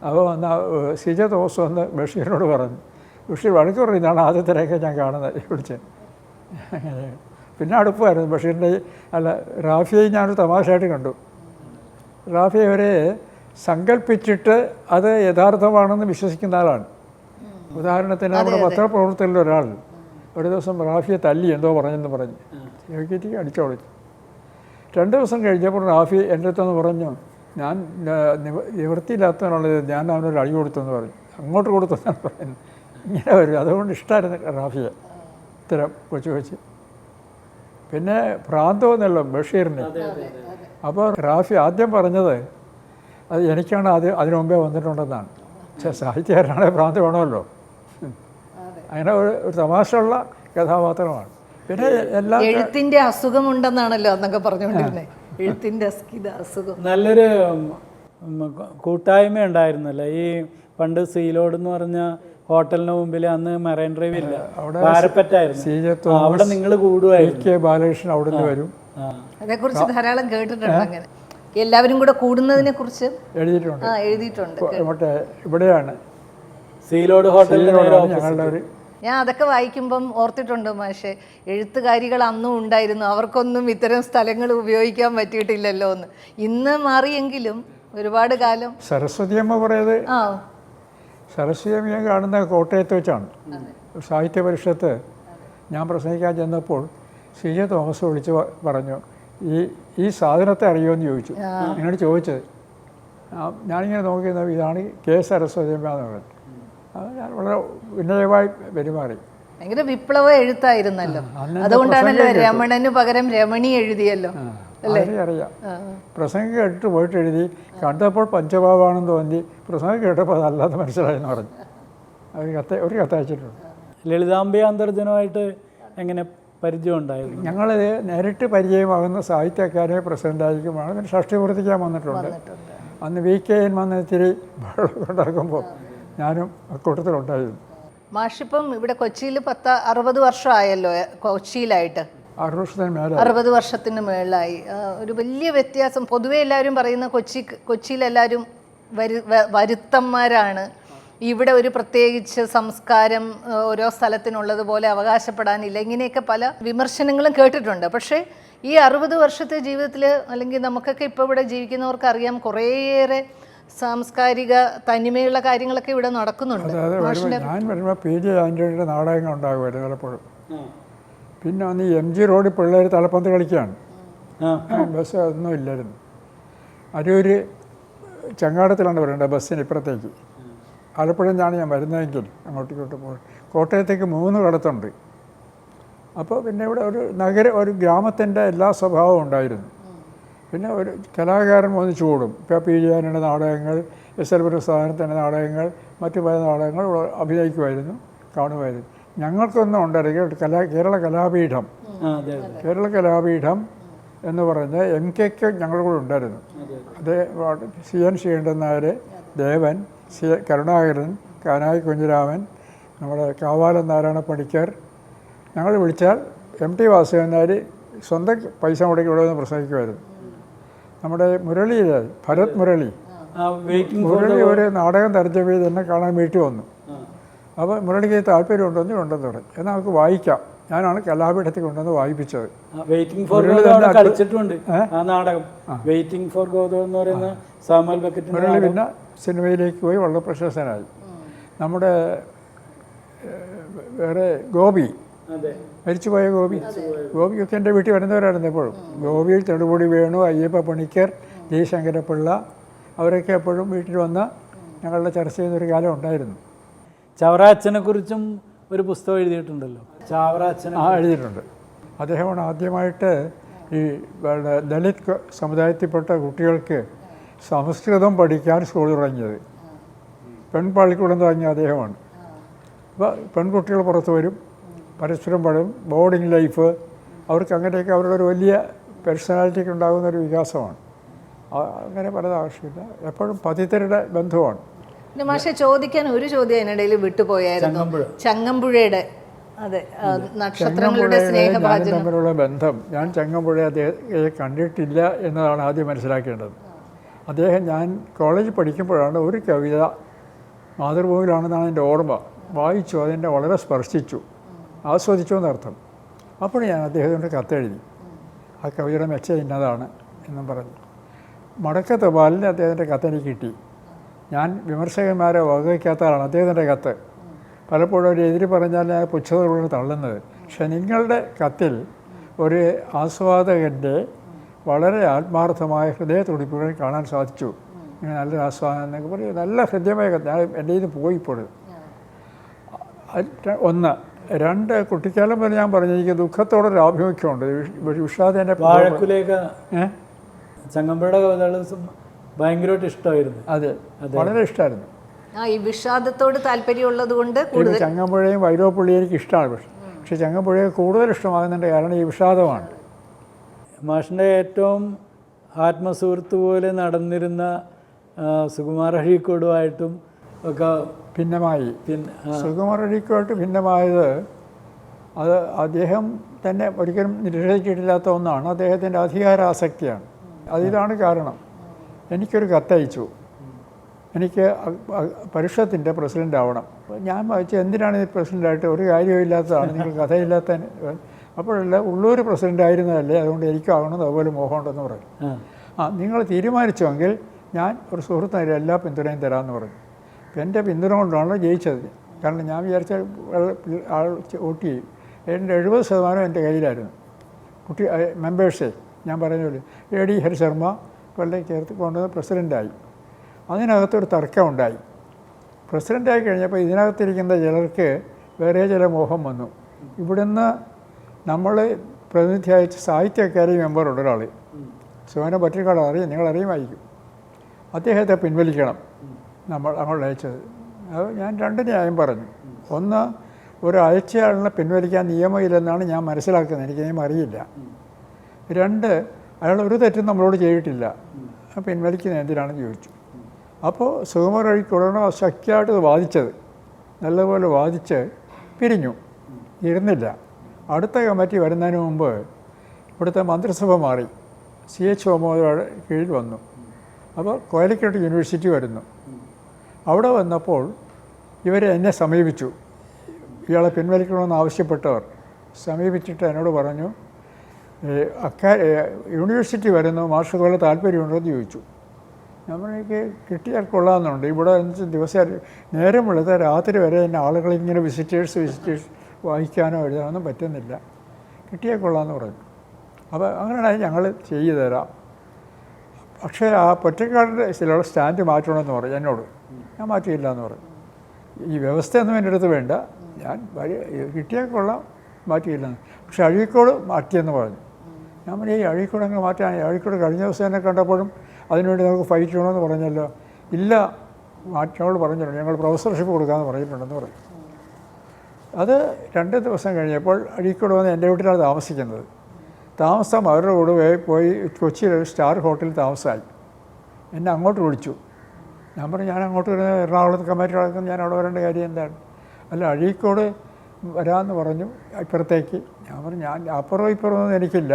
അപ്പോൾ വന്ന സിജ തോമസ് വന്ന് ബഷീറിനോട് പറഞ്ഞു. ബഷീർ വഴക്ക് പറഞ്ഞു, ഇതാണ് ആദ്യത്തെ രേഖ ഞാൻ കാണുന്നത് വിളിച്ച്. അങ്ങനെ പിന്നെ അടുപ്പമായിരുന്നു ബഷീറിൻ്റെ. റാഫിയെ ഞാനൊരു തമാശയായിട്ട് കണ്ടു. റാഫി അവരെ സങ്കല്പിച്ചിട്ട് അത് യഥാർത്ഥമാണെന്ന് വിശ്വസിക്കുന്ന ആളാണ്. ഉദാഹരണത്തിന് നമ്മുടെ പത്രപ്രവർത്തകരിൽ ഒരാൾ ഒരു ദിവസം റാഫിയെ തല്ലി എന്തോ പറഞ്ഞെന്ന് പറഞ്ഞ് യോഗ്യതയ്ക്ക് അടിച്ചോളിച്ചു. 2 ദിവസം കഴിഞ്ഞപ്പോൾ റാഫി എൻ്റെ അടുത്തൊന്ന് പറഞ്ഞു, ഞാൻ നിവൃത്തിയില്ലാത്തവനുള്ളത്, ഞാൻ അവനൊരു അടി കൊടുത്തെന്ന് പറഞ്ഞു. അങ്ങോട്ട് കൊടുത്തെന്നാണ് പറയുന്നത്. ഇങ്ങനെ വരും. അതുകൊണ്ട് ഇഷ്ടമായിരുന്നു റാഫിയെ ഇത്തരം കൊച്ചു. പിന്നെ ഭ്രാന്തമെന്നല്ലോ ബഷീറിന്. അപ്പോൾ റാഫി ആദ്യം പറഞ്ഞത് അത് എനിക്കാണ് അതിനു മുമ്പേ വന്നിട്ടുണ്ടെന്നാണ്. പക്ഷേ സാഹിത്യകാരനാണെങ്കിൽ ഭ്രാന്ത് വേണമല്ലോ. അങ്ങനെ ഒരു തമാശയുള്ള കഥാപാത്രമാണ്. പിന്നെ എല്ലാ എഴുത്തിൻ്റെ അസുഖമുണ്ടെന്നാണല്ലോ അന്നൊക്കെ പറഞ്ഞുകൊണ്ടിരുന്നത്. എഴുത്തിൻ്റെ അസുഖം. നല്ലൊരു കൂട്ടായ്മ ഉണ്ടായിരുന്നല്ലോ ഈ പണ്ട് സീലോഡ് എന്ന് പറഞ്ഞ ഹോട്ടലിന് മുമ്പിൽ. അന്ന് മറൈൻ ഡ്രൈവ് ഇല്ല, പാരപ്പറ്റായിരുന്നു. അവിടെ നിങ്ങൾ കൂടുമായിരുന്നു. ബാലകൃഷ്ണൻ അവിടെ നിന്ന് വരും. അതേക്കുറിച്ച് ധാരാളം കേട്ടിട്ടുണ്ട്. അങ്ങനെ എല്ലാവരും കൂടെ കൂടുന്നതിനെ കുറിച്ച് എഴുതിയിട്ടുണ്ട്. ഇവിടെയാണ് സീലോഡ് ഹോട്ടലിൽ ഞങ്ങളുടെ ഒരു. ഞാൻ അതൊക്കെ വായിക്കുമ്പം ഓർത്തിട്ടുണ്ട് മാഷെ, എഴുത്തുകാരികൾ അന്നും ഉണ്ടായിരുന്നു, അവർക്കൊന്നും ഇത്തരം സ്ഥലങ്ങൾ ഉപയോഗിക്കാൻ പറ്റിയിട്ടില്ലല്ലോ എന്ന്. ഇന്ന് മാറിയെങ്കിലും ഒരുപാട് കാലം. സരസ്വതി അമ്മ പറയുന്നത്, സരസ്വതി അമ്മയെ കാണുന്ന കോട്ടയത്ത് വെച്ചാണ്. സാഹിത്യ പരിഷത്ത് ഞാൻ പ്രസംഗിക്കാൻ ചെന്നപ്പോൾ സിജ തോമസ് വിളിച്ച് പറഞ്ഞു, ഈ സാധനത്തെ അറിയുമെന്ന് ചോദിച്ചു. എന്നോട് ചോദിച്ചത്. ഞാനിങ്ങനെ നോക്കിയിരുന്നത് ഇതാണ് K. സരസ്വതി അമ്മ എന്ന് പറഞ്ഞു. അത് ഞാൻ വളരെ ഉന്നതമായി പെരുമാറി. ഭയങ്കര വിപ്ലവ എഴുത്തായിരുന്നല്ലോ. അതുകൊണ്ടാണല്ലോ രമണന് പകരം രമണി എഴുതിയല്ലോ. അറിയാം. പ്രസംഗം കേട്ടിട്ട് പോയിട്ട് എഴുതി. കണ്ടപ്പോൾ പഞ്ചഭാവാണെന്ന് തോന്നി, പ്രസംഗം കേട്ടപ്പോൾ അതല്ലാതെ മനസ്സിലായെന്ന് പറഞ്ഞു. ഒരു കത്തയച്ചിട്ടുണ്ട്. ലളിതാംബിക അന്തർജനമായിട്ട് എങ്ങനെ പരിചയം ഉണ്ടായിരുന്നു? ഞങ്ങൾ നേരിട്ട് പരിചയമാകുന്ന സാഹിത്യ അക്കാദമി പ്രസിഡൻ്റായിരിക്കുമ്പോൾ പിന്നെ ഷഷ്ടിപൂർത്തിക്കാൻ വന്നിട്ടുണ്ട്. അന്ന് VKN വന്ന് ഇത്തിരി ബഹളമൊക്കെ ഉണ്ടാക്കുമ്പോൾ ഞാനും അക്കൂട്ടത്തിലുണ്ടായിരുന്നു. മാഷിപ്പം ഇവിടെ കൊച്ചിയിൽ 60 വർഷമായല്ലോ കൊച്ചിയിലായിട്ട്. 60 വർഷത്തിന് മേലെ 60 വർഷത്തിന് മേളിലായി. ഒരു വലിയ വ്യത്യാസം. പൊതുവേ എല്ലാവരും പറയുന്ന കൊച്ചിയിലെല്ലാവരും വരുത്തന്മാരാണ്. ഇവിടെ ഒരു പ്രത്യേകിച്ച് സംസ്കാരം ഓരോ സ്ഥലത്തിനുള്ളതുപോലെ അവകാശപ്പെടാനില്ല, ഇങ്ങനെയൊക്കെ പല വിമർശനങ്ങളും കേട്ടിട്ടുണ്ട്. പക്ഷേ ഈ 60 വർഷത്തെ ജീവിതത്തിൽ, അല്ലെങ്കിൽ നമുക്കൊക്കെ ഇപ്പോൾ ഇവിടെ ജീവിക്കുന്നവർക്ക് അറിയാം, കുറേയേറെ സാംസ്കാരിക തനിമയുള്ള കാര്യങ്ങളൊക്കെ ഇവിടെ നടക്കുന്നുണ്ട്. ഞാൻ വരുമ്പോൾ PG ആൻ്റണിയുടെ നാടകങ്ങൾ ഉണ്ടാകുമായിരുന്നു പലപ്പോഴും. പിന്നെ അന്ന് MG റോഡിൽ പിള്ളേർ തലപ്പന്ത് കളിക്കുകയാണ്. ബസ് ഒന്നും ഇല്ലായിരുന്നു. അരൂർ ചങ്ങാടത്തിലാണ് വരേണ്ടത് ബസ്സിന് ഇപ്പുറത്തേക്ക്. ആലപ്പുഴയിലാണ് ഞാൻ വരുന്നതെങ്കിൽ അങ്ങോട്ടേക്കോട്ട് പോകും. കോട്ടയത്തേക്ക് 3 കടത്തുണ്ട്. അപ്പോൾ പിന്നെ ഇവിടെ ഒരു ഗ്രാമത്തിൻ്റെ എല്ലാ സ്വഭാവവും ഉണ്ടായിരുന്നു. പിന്നെ ഒരു കലാകാരൻ ഒന്നിച്ചു കൂടും. ഇപ്പോൾ PG ആൻ്റണിയുടെ നാടകങ്ങൾ, SL പ്രസാദത്തിൻ്റെ നാടകങ്ങൾ, മറ്റു പല നാടകങ്ങൾ അഭിനയിക്കുമായിരുന്നു, കാണുമായിരുന്നു. ഞങ്ങൾക്കൊന്നും ഉണ്ടായിരുന്നു കേരള കലാപീഠം. കേരള കലാപീഠം എന്ന് പറഞ്ഞ് MK ഞങ്ങളുടെ കൂടെ ഉണ്ടായിരുന്നു. അത് CN ശ്രീകണ്ഠൻ നായർ, ദേവൻ, കരുണാകരൻ, കാനായി കുഞ്ഞിരാമൻ, നമ്മുടെ കാവാലം നാരായണ പണിക്കർ. ഞങ്ങൾ വിളിച്ചാൽ MT വാസുദേവൻ നായർ സ്വന്തം പൈസ മുടക്കി ഇവിടെ നിന്ന് പ്രസംഗിക്കുമായിരുന്നു. നമ്മുടെ മുരളിയിലെ ഭരത് മുരളി ഒരു നാടകം തർജ്ജമ ചെയ്ത് എന്നെ കാണാൻ വീട്ടിൽ വന്നു. അപ്പോൾ മുരളിക്ക് താല്പര്യമുണ്ടെന്ന് പറഞ്ഞു. എന്നാൽ നമുക്ക് വായിക്കാം. ഞാനാണ് കലാപീഠത്തിൽ കൊണ്ടുവന്ന് വായിപ്പിച്ചത്. മുരളി പിന്നെ സിനിമയിലേക്ക് പോയി വളരെ പ്രശസ്തനായി. നമ്മുടെ വേറെ ഗോപി, മരിച്ചുപോയ ഗോപിയൊക്കെ എൻ്റെ വീട്ടിൽ വരുന്നവരായിരുന്നു എപ്പോഴും. ഗോപി, ചെടുപൊടി വേണു, അയ്യപ്പ പണിക്കർ, ജയശങ്കരപ്പിള്ള, അവരൊക്കെ എപ്പോഴും വീട്ടിൽ വന്ന് ഞങ്ങളുടെ ചർച്ച ചെയ്യുന്നൊരു കാലം ഉണ്ടായിരുന്നു. ചവറാച്ചനെ കുറിച്ചും ഒരു പുസ്തകം എഴുതിയിട്ടുണ്ടല്ലോ. എഴുതിയിട്ടുണ്ട്. അദ്ദേഹമാണ് ആദ്യമായിട്ട് ഈ ദലിത് സമുദായത്തിൽപ്പെട്ട കുട്ടികൾക്ക് സംസ്കൃതം പഠിക്കാൻ സ്കൂൾ തുടങ്ങിയത്. പെൺപള്ളിക്കൂടം തുടങ്ങിയ അദ്ദേഹമാണ്. അപ്പോൾ പെൺകുട്ടികൾ പുറത്ത് വരും, പരസ്പരം പഠനം, ബോർഡിംഗ് ലൈഫ്, അവർക്ക് അങ്ങനെയൊക്കെ അവരുടെ ഒരു വലിയ പേഴ്സണാലിറ്റിക്ക് ഉണ്ടാകുന്നൊരു വികാസമാണ്. അങ്ങനെ പലത് ആവശ്യമില്ല. എപ്പോഴും പതിതരുടെ ബന്ധുവാണ്. മാഷെ, ചോദിക്കാൻ ഒരു ചോദ്യം അതിനിടയിൽ വിട്ടുപോയായിരുന്നു. ചങ്ങമ്പുഴയുടെ നക്ഷത്രങ്ങളുടെ സ്നേഹഭാജനം തമ്മിലുള്ള ബന്ധം. ഞാൻ ചങ്ങമ്പുഴ അദ്ദേഹത്തെ കണ്ടിട്ടില്ല എന്നതാണ് ആദ്യം മനസ്സിലാക്കേണ്ടത്. അദ്ദേഹം ഞാൻ കോളേജിൽ പഠിക്കുമ്പോഴാണ് ഒരു കവിത, മാതൃഭൂമിയിലാണെന്നാണ് എൻ്റെ ഓർമ്മ, വായിച്ചു. അതെന്നെ വളരെ സ്പർശിച്ചു, ആസ്വദിച്ചു എന്നർത്ഥം. അപ്പോൾ ഞാൻ അദ്ദേഹത്തിൻ്റെ കത്തെഴുതി, ആ കവിതയുടെ മെച്ചം ഇന്നതാണ് എന്നും പറഞ്ഞു. മടക്ക തപാലിന് അദ്ദേഹത്തിൻ്റെ കത്തെനിക്ക് കിട്ടി. ഞാൻ വിമർശകന്മാരെ വകവയ്ക്കാത്തതാണ് അദ്ദേഹത്തിൻ്റെ കത്ത്. പലപ്പോഴും ഒരു എതിര് പറഞ്ഞാൽ ഞാൻ പുച്ഛതയോട് തള്ളുന്നത്. പക്ഷെ നിങ്ങളുടെ കത്തിൽ ഒരു ആസ്വാദകൻ്റെ വളരെ ആത്മാർത്ഥമായ ഹൃദയത്തുടിപ്പുകൾ കാണാൻ സാധിച്ചു. ഇങ്ങനെ നല്ലൊരു ആസ്വാദനം എന്നൊക്കെ പറയും. നല്ല ഹൃദ്യമായ കത്ത്. ഞാൻ എൻ്റെ ഇത് പോയി ഇപ്പോൾ. 1. 2, കുട്ടിക്കാലം വരെ ഞാൻ പറഞ്ഞു, എനിക്ക് ദുഃഖത്തോടൊരു ആഭിമുഖ്യമുണ്ട്. വിഷാദേൻ്റെ ചങ്ങമ്പുഴയുടെ കവിതകൾ ഭയങ്കരമായിട്ട് ഇഷ്ടമായിരുന്നു. അതെ, വളരെ ഇഷ്ടമായിരുന്നു. ഈ വിഷാദത്തോട് താല്പര്യമുള്ളത് കൊണ്ട് ചങ്ങമ്പുഴയും വൈലോപ്പള്ളിയും എനിക്ക് ഇഷ്ടമാണ്. പക്ഷേ ചങ്ങമ്പുഴയെ കൂടുതൽ ഇഷ്ടമാകുന്നതിൻ്റെ കാരണം ഈ വിഷാദമാണ്. മാഷിൻ്റെ ഏറ്റവും ആത്മസുഹൃത്ത് പോലെ നടന്നിരുന്ന സുകുമാർ അഴീക്കോടുമായിട്ടും ഒക്കെ ഭിന്നമായി. സുകുമാർ അഴീക്കോട്ട് ഭിന്നമായത് അത് അദ്ദേഹം തന്നെ ഒരിക്കലും നിഷേധിച്ചിട്ടില്ലാത്ത ഒന്നാണ്. അദ്ദേഹത്തിൻ്റെ അധികാരാസക്തിയാണ്. അതിതാണ് കാരണം. എനിക്കൊരു കത്തയച്ചു, എനിക്ക് പരിഷത്തിൻ്റെ പ്രസിഡൻ്റ് ആവണം. ഞാൻ വായിച്ചു, എന്തിനാണ് ഈ പ്രസിഡൻ്റായിട്ട്? ഒരു കാര്യമില്ലാത്തതാണ്, നിങ്ങൾ കഥയില്ലാത്ത. അപ്പോഴല്ല, ഉള്ളൂർ പ്രസിഡൻ്റ് ആയിരുന്നതല്ലേ, അതുകൊണ്ട് എനിക്കാവണം, അതുപോലെ മോഹമുണ്ടെന്ന് പറഞ്ഞു. നിങ്ങൾ തീരുമാനിച്ചുവെങ്കിൽ ഞാൻ ഒരു സുഹൃത്തിന് എല്ലാ പിന്തുണയും തരാമെന്ന് പറഞ്ഞു. അപ്പം എൻ്റെ പിന്തുണ കൊണ്ടാണ് ജയിച്ചത്. കാരണം ഞാൻ വിചാരിച്ച ആൾ വോട്ട് ചെയ്യും. എൻ്റെ 70% എൻ്റെ കയ്യിലായിരുന്നു. മെമ്പേഴ്സേ ഞാൻ പറഞ്ഞ പോലെ AD ഹരിശർമ്മ കൊല്ലം ചേർത്ത് കൊണ്ടുവന്ന് പ്രസിഡൻ്റായി. അതിനകത്തൊരു തർക്കമുണ്ടായി. പ്രസിഡൻ്റായി കഴിഞ്ഞപ്പോൾ ഇതിനകത്തിരിക്കുന്ന ചിലർക്ക് വേറെ ചില മോഹം വന്നു. ഇവിടുന്ന് നമ്മൾ പ്രതിനിധി അയച്ച സാഹിത്യ അക്കാദമി മെമ്പറുണ്ട് ഒരാൾ, സുവന പറ്റിക്കാട്, അറിയാം, നിങ്ങളറിയുമായിരിക്കും. അദ്ദേഹത്തെ പിൻവലിക്കണം നമ്മൾ അങ്ങോട്ട് അയച്ചത്. അത് ഞാൻ 2 ന്യായം പറഞ്ഞു. 1, ഒരു അയച്ചയാളിനെ പിൻവലിക്കാൻ നിയമമില്ലെന്നാണ് ഞാൻ മനസ്സിലാക്കുന്നത്, എനിക്ക് നിയമം അറിയില്ല. 2, അയാൾ ഒരു തെറ്റും നമ്മളോട് ചെയ്തിട്ടില്ല, പിൻവലിക്കുന്നത് എന്തിനാണെന്ന് ചോദിച്ചു. അപ്പോൾ സുകുമാർ അഴീക്കോടാണ് ശക്തിയായിട്ട് വാദിച്ചത്. നല്ലപോലെ വാദിച്ച് പിരിഞ്ഞു, ഇരുന്നില്ല. അടുത്ത കമ്മിറ്റി വരുന്നതിന് മുമ്പ് ഇവിടുത്തെ മന്ത്രിസഭ മാറി, CH മുഹമ്മദ് കീഴിൽ വന്നു. അപ്പോൾ കോലിക്കറ്റ് യൂണിവേഴ്സിറ്റി വരുന്നു. അവിടെ വന്നപ്പോൾ ഇവർ എന്നെ സമീപിച്ചു, ഇയാളെ പിൻവലിക്കണമെന്ന് ആവശ്യപ്പെട്ടവർ സമീപിച്ചിട്ട് എന്നോട് പറഞ്ഞു, യൂണിവേഴ്സിറ്റി വരുന്നു, മാഷ് പോലെ താല്പര്യമുണ്ടോയെന്ന് ചോദിച്ചു. ഞാൻ എനിക്ക് കിട്ടിയാൽ കൊള്ളാമെന്നുണ്ട്. ഇവിടെ ദിവസം നേരം വെളുത്ത രാത്രി വരെ എന്നെ ആളുകളിങ്ങനെ വിസിറ്റേഴ്സ് വായിക്കാനോ എഴുതാനൊന്നും പറ്റുന്നില്ല, കിട്ടിയാൽ കൊള്ളാമെന്ന് പറഞ്ഞു. അപ്പോൾ അങ്ങനെയാണെങ്കിൽ ഞങ്ങൾ ചെയ്തു തരാം, പക്ഷേ ആ പൊറ്റക്കാടിൻ്റെ ചില സ്റ്റാൻഡ് മാറ്റണമെന്ന് പറഞ്ഞു എന്നോട്. ഞാൻ മാറ്റിയില്ല എന്ന് പറഞ്ഞു. ഈ വ്യവസ്ഥയൊന്നും എൻ്റെ അടുത്ത് വേണ്ട, ഞാൻ കിട്ടിയാൽ കൊള്ളാം, മാറ്റിയില്ലെന്ന്. പക്ഷേ അഴീക്കോട് മാറ്റിയെന്ന് പറഞ്ഞു. ഞാൻ പറഞ്ഞു ഈ അഴീക്കോട് അങ്ങ് മാറ്റാൻ, അഴീക്കോട് കഴിഞ്ഞ ദിവസം എന്നെ കണ്ടപ്പോഴും അതിനുവേണ്ടി നമുക്ക് ഫൈറ്റ് ചെയ്യണമെന്ന് പറഞ്ഞല്ലോ. ഇല്ല, ഞങ്ങൾ പറഞ്ഞിട്ടുണ്ട്, ഞങ്ങൾ പ്രൊഫസർഷിപ്പ് കൊടുക്കാമെന്ന് പറഞ്ഞിട്ടുണ്ടെന്ന് പറഞ്ഞു. അത് 2 ദിവസം കഴിഞ്ഞപ്പോൾ അഴീക്കോട് വന്ന് എൻ്റെ വീട്ടിലാണ് താമസിക്കുന്നത്. താമസം അവരുടെ കൂടെ പോയി കൊച്ചിയിലൊരു സ്റ്റാർ ഹോട്ടലിൽ താമസമായി. എന്നെ അങ്ങോട്ട് വിളിച്ചു. ഞാൻ പറഞ്ഞു ഞാൻ അങ്ങോട്ട് വരുന്നത് എറണാകുളത്ത് കമ്മിറ്റി നടക്കുന്നത്, ഞാൻ അവിടെ വരേണ്ട കാര്യം എന്താണ്? അല്ല അഴീക്കോട് വരാമെന്ന് പറഞ്ഞു ഇപ്പുറത്തേക്ക്. ഞാൻ പറഞ്ഞു ഞാൻ അപ്പുറം ഇപ്പുറമൊന്നും എനിക്കില്ല,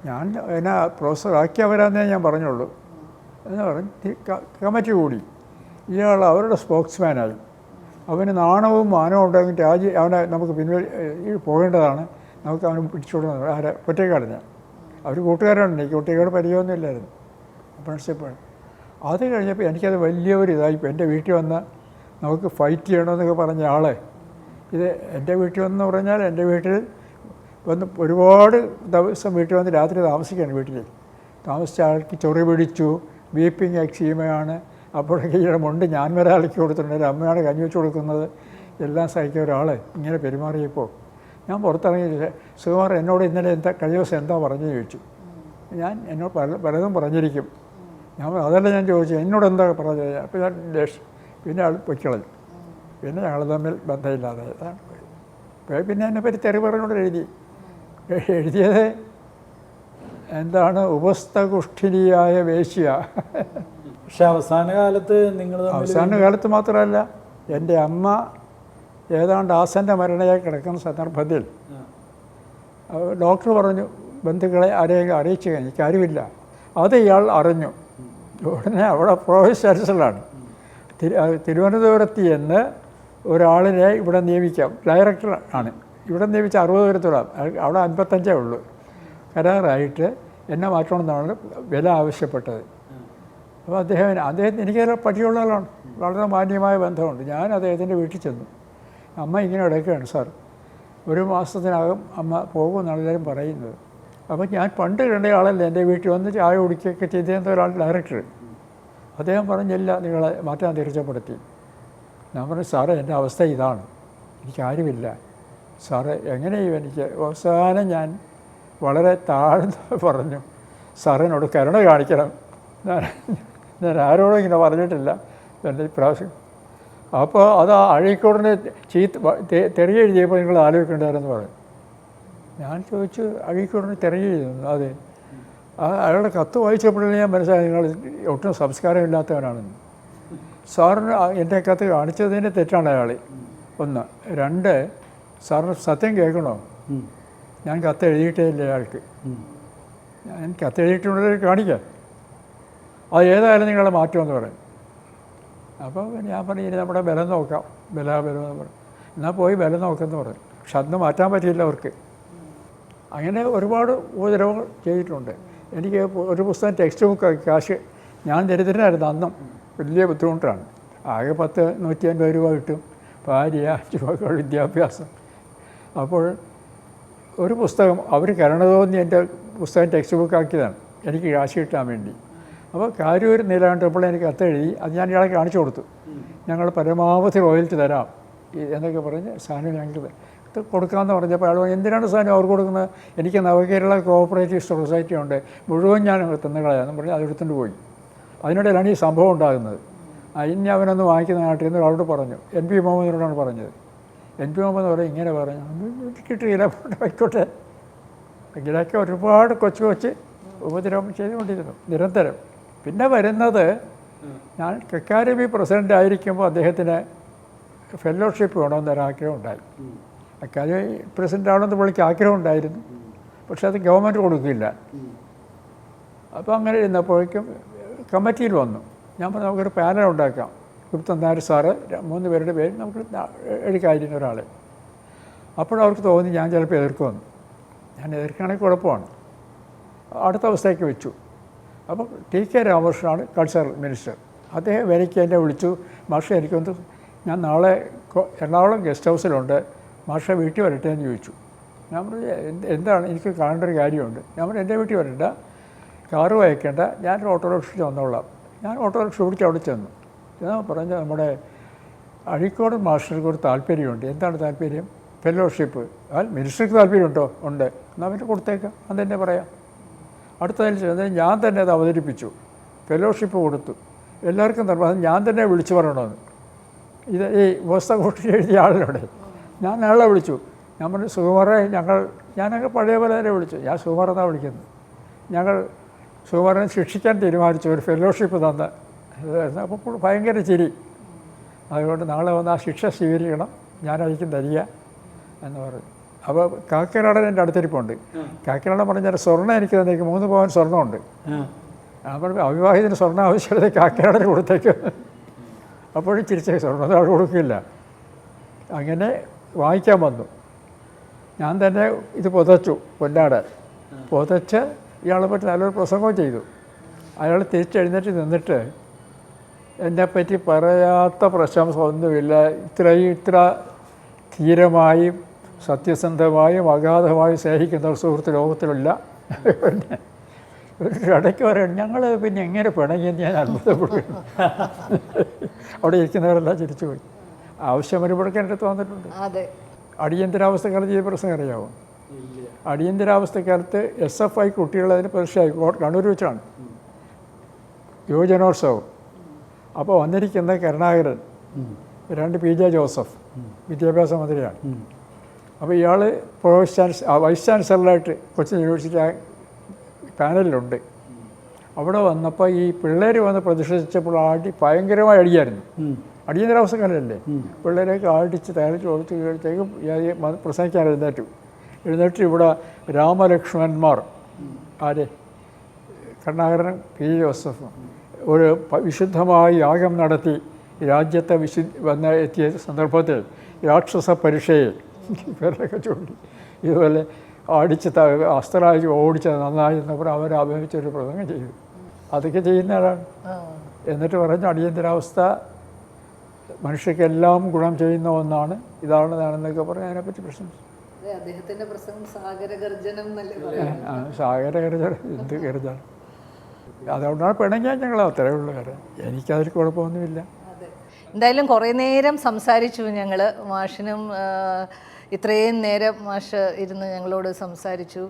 ഞാൻ എന്നെ പ്രൊഫസർ ആക്കിയാൽ വരാമെന്നേ ഞാൻ പറഞ്ഞുള്ളൂ എന്ന് പറഞ്ഞ് കമ്മിറ്റി കൂടി. ഇയാൾ അവരുടെ സ്പോക്സ്മാനായി. അവന് നാണവും മാനവും ഉണ്ടെങ്കിൽ അവനെ നമുക്ക് പോകേണ്ടതാണ്, നമുക്ക് അവന് പിടിച്ചുകൊടുക്കുന്നത്. ആരെ ഒറ്റക്കാടിന് അവർ കൂട്ടുകാരാണ്, എനിക്ക് ഒറ്റക്കാട് പരിചയമൊന്നുമില്ലായിരുന്നു, പ്രിൻസിപ്പൾ. അത് കഴിഞ്ഞപ്പോൾ എനിക്കത് വലിയൊരു ഇതായിപ്പോൾ. എൻ്റെ വീട്ടിൽ വന്ന് നമുക്ക് ഫൈറ്റ് ചെയ്യണമെന്നൊക്കെ പറഞ്ഞ ആളെ ഇത് എൻ്റെ വീട്ടിൽ വന്നെന്ന് പറഞ്ഞാൽ എൻ്റെ വീട്ടിൽ വന്ന് ഒരുപാട് ദിവസം വീട്ടിൽ വന്ന് രാത്രി താമസിക്കുകയാണ്. വീട്ടിൽ താമസിച്ച ആൾക്ക് ചൊറി പിടിച്ചു, വീപ്പിങ് എക്സീമയാണ്. അപ്പോഴൊക്കെ ഈയിടെ മുണ്ട് ഞാൻ ഒരാൾക്ക് കൊടുത്തിട്ടുണ്ട്, അമ്മയാണ് കഞ്ഞി വെച്ച് കൊടുക്കുന്നത്, എല്ലാം സഹിക്കുന്ന ഒരാൾ ഇങ്ങനെ പെരുമാറിയപ്പോൾ ഞാൻ പുറത്തിറങ്ങി. സുകുമാർ എന്നോട് ഇന്നലെ കഴിഞ്ഞ ദിവസം എന്താ പറഞ്ഞു ചോദിച്ചു. എന്നോട് പലതും പറഞ്ഞിരിക്കും. അതല്ല ഞാൻ ചോദിച്ചു, എന്നോട് എന്താ പറഞ്ഞത്? അപ്പോൾ ഞാൻ പിന്നെ ആൾ പൊയ്ക്കളഞ്ഞു. പിന്നെ ഞങ്ങൾ തമ്മിൽ ബന്ധമില്ലാതെ പിന്നെ എന്നെപ്പറ്റി തെറി പറഞ്ഞുകൊണ്ട് എഴുതിയത് എന്താണ്, ഉപസ്ഥകുഷ്ഠിനിയായ വേശ്യ. പക്ഷെ അവസാന കാലത്ത് മാത്രമല്ല, എൻ്റെ അമ്മ ഏതാണ്ട് ആസൻ്റെ മരണയായി കിടക്കുന്ന സന്ദർഭത്തിൽ ഡോക്ടർ പറഞ്ഞു ബന്ധുക്കളെ ആരെയും അറിയിച്ചു കഴിഞ്ഞു, കാര്യമില്ല. അത് ഇയാൾ അറിഞ്ഞു. ഉടനെ അവിടെ പ്രൊഫൈസ് ചാൻസലറാണ്. തിരുവനന്തപുരത്ത് ചെന്ന് ഒരാളിനെ ഇവിടെ നിയമിക്കാം, ഡയറക്ടർ ആണ്. ഇവിടെ നിയമിച്ച 60 പേരത്തോളം, അവിടെ 55 ഉള്ളൂ. കരാറായിട്ട് എന്നെ മാറ്റണമെന്നാണ് വില ആവശ്യപ്പെട്ടത്. അപ്പോൾ അദ്ദേഹം എനിക്കതിൽ പരിചയമുള്ള ആളാണ്, വളരെ മാന്യമായ ബന്ധമുണ്ട്. ഞാൻ അദ്ദേഹത്തിൻ്റെ വീട്ടിൽ ചെന്നു. അമ്മ ഇങ്ങനെ ഇടയ്ക്കാണ് സാർ, 1 മാസത്തിനകം അമ്മ പോകുമെന്നാണ് എല്ലാവരും പറയുന്നത്. അപ്പോൾ ഞാൻ പണ്ട് കണ്ട ആളല്ലേ എൻ്റെ വീട്ടിൽ വന്ന് ചായ കുടിക്കുകയൊക്കെ ചെയ്തിരുന്ന ഒരാൾ ഡയറക്ടർ. അദ്ദേഹം പറഞ്ഞില്ല, നിങ്ങളെ മാറ്റാൻ തീർച്ചപ്പെടുത്തി. ഞാൻ പറഞ്ഞു സാറേ എൻ്റെ അവസ്ഥ ഇതാണ്, എനിക്കാരുമില്ല സാറേ, എങ്ങനെയും എനിക്ക്. അവസാനം ഞാൻ വളരെ താഴ്ന്ന് പറഞ്ഞു, സാറിനോട് കരുണ കാണിക്കണം, ഞാൻ ആരോടും ഇങ്ങനെ പറഞ്ഞിട്ടില്ല എൻ്റെ പ്രാവശ്യം. അപ്പോൾ അത് അഴീക്കോടിനെ തെറി എഴുതിയപ്പോൾ നിങ്ങൾ ആലോചിക്കേണ്ടതായിരുന്നു പറഞ്ഞു. ഞാൻ ചോദിച്ചു അഴീക്കോടിനെ തെറി എഴുതുന്നു. അതെ, അയാളുടെ കത്ത് വായിച്ചപ്പോഴേ ഞാൻ മനസ്സിലായി നിങ്ങൾ ഒട്ടും സംസ്കാരമില്ലാത്തവനാണെന്ന്. സാറിന് എൻ്റെ കത്ത് കാണിച്ചതിന് തെറ്റാണ് അയാൾ. 1. 2, സാറിന് സത്യം കേൾക്കണോ? ഞാൻ കത്ത് എഴുതിയിട്ടേ ഇല്ല അയാൾക്ക്. ഞാൻ കത്ത് എഴുതിയിട്ടുണ്ടെങ്കിൽ കാണിക്കാം, അത് ഏതായാലും നിങ്ങളെ മാറ്റുമെന്ന് പറയും. അപ്പോൾ ഞാൻ പറഞ്ഞു ഇനി നമ്മുടെ ബലം നോക്കാം, ബലമെന്ന് പറയും. എന്നാൽ പോയി ബലം നോക്കുമെന്ന് പറയും. പക്ഷെ അന്ന് മാറ്റാൻ പറ്റിയില്ല അവർക്ക്. അങ്ങനെ ഒരുപാട് ഉപദ്രവങ്ങൾ ചെയ്തിട്ടുണ്ട്. എനിക്ക് ഒരു പുസ്തകം ടെക്സ്റ്റ് ബുക്ക് കാശ്, ഞാൻ ദരിദ്രനായിരുന്നു അന്നും, വലിയ ബുദ്ധിമുട്ടാണ്. ആകെ 150 രൂപ കിട്ടും, ഭാര്യ, 5 മക്കൾ, വിദ്യാഭ്യാസം. അപ്പോൾ ഒരു പുസ്തകം അവർ കരുണ തോന്നി എൻ്റെ പുസ്തകം ടെക്സ്റ്റ് ബുക്ക് ആക്കിയതാണ് എനിക്ക് കാശ് കിട്ടാൻ വേണ്ടി. അപ്പോൾ കാര്യൂർ നീലകണ്ഠപ്പോൾ എനിക്ക് കത്തെഴുതി, അത് ഞാൻ ഇയാളെ കാണിച്ചു കൊടുത്തു. ഞങ്ങൾ പരമാവധി റോയൽറ്റി തരാം എന്നൊക്കെ പറഞ്ഞ് സാധനം ഞങ്ങൾക്ക് കൊടുക്കാമെന്ന് പറഞ്ഞപ്പോൾ അയാൾ എന്തിനാണ് സാധനം അവർക്ക് കൊടുക്കുന്നത്? എനിക്ക് നവകേരള കോഓപ്പറേറ്റീവ് സൊസൈറ്റി ഉണ്ട്, മുഴുവൻ ഞാൻ തന്നുകളയാന്ന് പറഞ്ഞ് അതെടുത്തുകൊണ്ട് പോയി. അതിനിടയിലാണ് ഈ സംഭവം ഉണ്ടാകുന്നത്. ഇനി അവനൊന്ന് വാങ്ങിക്കുന്ന നാട്ടിൽ നിന്ന് ഒരാളോട് പറഞ്ഞു, NP മുഹമ്മദിനോടാണ് പറഞ്ഞത്. NP മുഹമ്മദ് പറയും ഇങ്ങനെ പറഞ്ഞു, കിട്ടിയില്ല, ആയിക്കോട്ടെ. ഇങ്ങനെയൊക്കെ ഒരുപാട് കൊച്ചു ഉപദ്രവം ചെയ്തുകൊണ്ടിരുന്നു നിരന്തരം. പിന്നെ വരുന്നത് ഞാൻ അക്കാദമി പ്രസിഡൻ്റ് ആയിരിക്കുമ്പോൾ അദ്ദേഹത്തിന് ഫെലോഷിപ്പ് വേണമെന്നൊരാഗ്രഹം ഉണ്ടായി. അക്കാര്യം പ്രസിഡൻ്റ് ആവണമെന്ന് പുള്ളിക്ക് ആഗ്രഹം ഉണ്ടായിരുന്നു, പക്ഷെ അത് ഗവൺമെൻറ് കൊടുക്കില്ല. അപ്പോൾ അങ്ങനെ ഇരുന്നപ്പോഴേക്കും കമ്മിറ്റിയിൽ വന്നു. ഞാൻ പറഞ്ഞു നമുക്കൊരു പാനൽ ഉണ്ടാക്കാം, ഗുപ്തൻ നായർ സാറ് 3 പേരുടെ പേര് നമുക്ക് എടുക്കാതിരുന്ന ഒരാളെ. അപ്പോഴവർക്ക് തോന്നി ഞാൻ ചിലപ്പോൾ എതിർക്കുമെന്ന്. ഞാൻ എതിർക്കുകയാണെങ്കിൽ കുഴപ്പമാണ്. അടുത്ത അവസ്ഥയ്ക്ക് വെച്ചു. അപ്പോൾ ടി.കെ. രാമകൃഷ്ണനാണ് cultural minister. അദ്ദേഹം എനിക്ക് എന്നെ വിളിച്ചു, മാഷെ എനിക്കൊന്ന്, ഞാൻ നാളെ എറണാകുളം ഗസ്റ്റ് ഹൗസിലുണ്ട്, മാഷ വീട്ടിൽ വരട്ടെ എന്ന് ചോദിച്ചു. ഞാൻ പറഞ്ഞു എന്താണ്, എനിക്ക് കാണേണ്ട ഒരു കാര്യമുണ്ട്. ഞാൻ പറഞ്ഞു എൻ്റെ വീട്ടിൽ വരണ്ട, കാറ് അയക്കേണ്ട, ഞാനൊരു ഓട്ടോറിക്ഷ വന്നോളാം. ഞാൻ ഓട്ടോറിക്ഷ പിടിച്ച് അവിടെ ചെന്നു. ഞാൻ പറഞ്ഞു നമ്മുടെ അഴീക്കോട് മാസ്റ്റർക്ക് ഒരു താല്പര്യമുണ്ട്. എന്താണ് താല്പര്യം? ഫെലോഷിപ്പ്. മിനിസ്റ്റർക്ക് താല്പര്യമുണ്ടോ? ഉണ്ട്. എന്നാൽ അവൻ്റെ കൊടുത്തേക്കാം, അതെന്നെ പറയാം. അടുത്തതിൽ ചെന്ന് ഞാൻ തന്നെ അത് അവതരിപ്പിച്ചു, ഫെലോഷിപ്പ് കൊടുത്തു. എല്ലാവർക്കും നിർബന്ധം ഞാൻ തന്നെ വിളിച്ചു പറയണമെന്ന്. ഇത് ഈ പുസ്തകഘോഷി എഴുതിയ ആളിനോടെ ഞാൻ അയാളെ വിളിച്ചു. ഞാൻ പറഞ്ഞു സുകുമാറെ, ഞാനൊക്കെ പഴയ പോലെ തന്നെ വിളിച്ചു. ഞാൻ സുകുമാറെന്നാണ് വിളിക്കുന്നത്. ഞങ്ങൾ സുകുമാരനെ ശിക്ഷിക്കാൻ തീരുമാനിച്ചു, ഒരു ഫെലോഷിപ്പ് തന്ന്. അപ്പോൾ ഭയങ്കര ചിരി. അതുകൊണ്ട് നാളെ വന്ന് ആ ശിക്ഷ സ്വീകരിക്കണം, ഞാനായിരിക്കും തരിക എന്ന് പറഞ്ഞു. അപ്പോൾ കാക്കനാടൻ എൻ്റെ അടുത്തിരിപ്പുണ്ട്. കാക്കനാടൻ പറഞ്ഞാൽ സ്വർണ്ണം എനിക്ക് തന്നേക്ക് 3 പവൻ സ്വർണ്ണമുണ്ട്. അപ്പോൾ അവിവാഹിതന് സ്വർണ്ണം ആവശ്യമുള്ളത് കാക്കനാടന് കൊടുത്തേക്ക്. അപ്പോഴും ചിരിച്ചേ, സ്വർണ്ണം അവിടെ കൊടുക്കില്ല. അങ്ങനെ വാങ്ങിക്കാൻ വന്നു. ഞാൻ തന്നെ ഇത് പുതച്ചു, പൊന്നാട് പുതച്ച് ഇയാളെ പറ്റി നല്ലൊരു പ്രസംഗവും ചെയ്തു. അയാൾ തിരിച്ചെഴുന്നേറ്റ് നിന്നിട്ട് എന്നെപ്പറ്റി പറയാത്ത പ്രശംസ ഒന്നുമില്ല, ഇത്ര ധീരമായും സത്യസന്ധമായും അഗാധമായും സ്നേഹിക്കുന്ന ഒരു സുഹൃത്ത് ലോകത്തിലില്ല. പിന്നെ ഇടയ്ക്ക് പറയണം, ഞങ്ങൾ പിന്നെ എങ്ങനെ പിണങ്ങിയെന്ന് ഞാൻ അത്ഭുതപ്പെടുന്നു. അവിടെ ഇരിക്കുന്നവരെല്ലാം ചിരിച്ചു പോയി. ആവശ്യം വരുമ്പോഴൊക്കെ എൻ്റെ അടുത്ത് വന്നിട്ടുണ്ട്. അടിയന്തരാവസ്ഥക്കാലത്ത് ഈ പ്രശ്നം അറിയാമോ? അടിയന്തരാവസ്ഥക്കാലത്ത് SFI കുട്ടികളതിന് പ്രതിഷേധമായി കണ്ണൂർ വെച്ചാണ് യുവജനോത്സവം. അപ്പോൾ വന്നിരിക്കുന്ന കരുണാകരൻ, 2 PJ ജോസഫ് വിദ്യാഭ്യാസ മന്ത്രിയാണ്. അപ്പോൾ ഇയാൾ വൈസ് ചാൻസലറായിട്ട് കൊച്ചിൻ യൂണിവേഴ്സിറ്റി പാനലിലുണ്ട്. അവിടെ വന്നപ്പോൾ ഈ പിള്ളേർ വന്ന് പ്രതിഷേധിച്ചപ്പോൾ ഭയങ്കരമായി അടിയായിരുന്നു. അടിയന്തരാവസ്ഥക്കാരല്ലേ, പിള്ളേരെയൊക്കെ അടിച്ച് തയ്യാറിച്ച് കൊടുത്തേക്കും പ്രസംഗിക്കാൻ എഴുന്നേറ്റ് ഇവിടെ രാമലക്ഷ്മണന്മാർ, ആരെ, കരുണാകരൻ, PJ ജോസഫ് ഒരു വിശുദ്ധമായ യാഗം നടത്തി രാജ്യത്തെ എത്തിയ സന്ദർഭത്തിൽ രാക്ഷസ പരീക്ഷയെ പേരൊക്കെ ചൂണ്ടി ഇതുപോലെ അടിച്ച് അസ്ത്രമായി ഓടിച്ച് നന്നായി എന്നപ്പോൾ അവരെ അപേക്ഷിച്ചൊരു പ്രസംഗം ചെയ്തു. അതൊക്കെ ചെയ്യുന്നവരാണ്. എന്നിട്ട് പറഞ്ഞു അടിയന്തരാവസ്ഥ മനുഷ്യർക്കെല്ലാം ഗുണം ചെയ്യുന്ന ഒന്നാണ്, ഇതാണെന്നൊക്കെ പറഞ്ഞ് അതിനെപ്പറ്റി പ്രശംസിച്ചു. സാഗരഗർജനം, എന്ത് ഗർജനം. അതുകൊണ്ടാണ് പിണങ്ങിയാൽ ഞങ്ങൾ അത്രയേ ഉള്ളൂ. കാര്യം എനിക്കതിൽ കുഴപ്പമൊന്നുമില്ല. എന്തായാലും കുറേ നേരം സംസാരിച്ചു ഞങ്ങൾ. മാഷിനും ഇത്രയും നേരം മാഷ് ഇരുന്ന് ഞങ്ങളോട് സംസാരിച്ചു,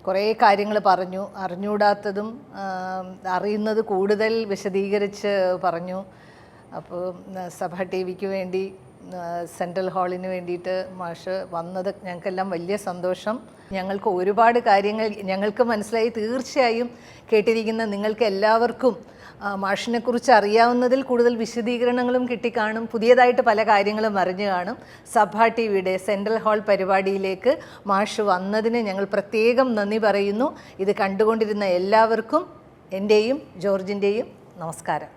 കുറേ കാര്യങ്ങൾ പറഞ്ഞു. അറിഞ്ഞൂടാത്തതും അറിയുന്നത് കൂടുതൽ വിശദീകരിച്ച് പറഞ്ഞു. അപ്പോൾ സഭ TV-ക്ക് വേണ്ടി, സെൻട്രൽ ഹാളിന് വേണ്ടിയിട്ട് മാഷ് വന്നത് ഞങ്ങൾക്കെല്ലാം വലിയ സന്തോഷം. ഞങ്ങൾക്ക് ഒരുപാട് കാര്യങ്ങൾ ഞങ്ങൾക്ക് മനസ്സിലായി. തീർച്ചയായും കേട്ടിരിക്കുന്ന നിങ്ങൾക്ക് എല്ലാവർക്കും മാഷിനെക്കുറിച്ച് അറിയാവുന്നതിൽ കൂടുതൽ വിശദീകരണങ്ങളും കിട്ടിക്കാണും. പുതിയതായിട്ട് പല കാര്യങ്ങളും അറിഞ്ഞു കാണും. സഭ TV-യുടെ സെൻട്രൽ ഹാൾ പരിപാടിയിലേക്ക് മാഷ് വന്നതിന് ഞങ്ങൾ പ്രത്യേകം നന്ദി പറയുന്നു. ഇത് കണ്ടുകൊണ്ടിരുന്ന എല്ലാവർക്കും എൻ്റെയും ജോർജിൻ്റെയും നമസ്കാരം.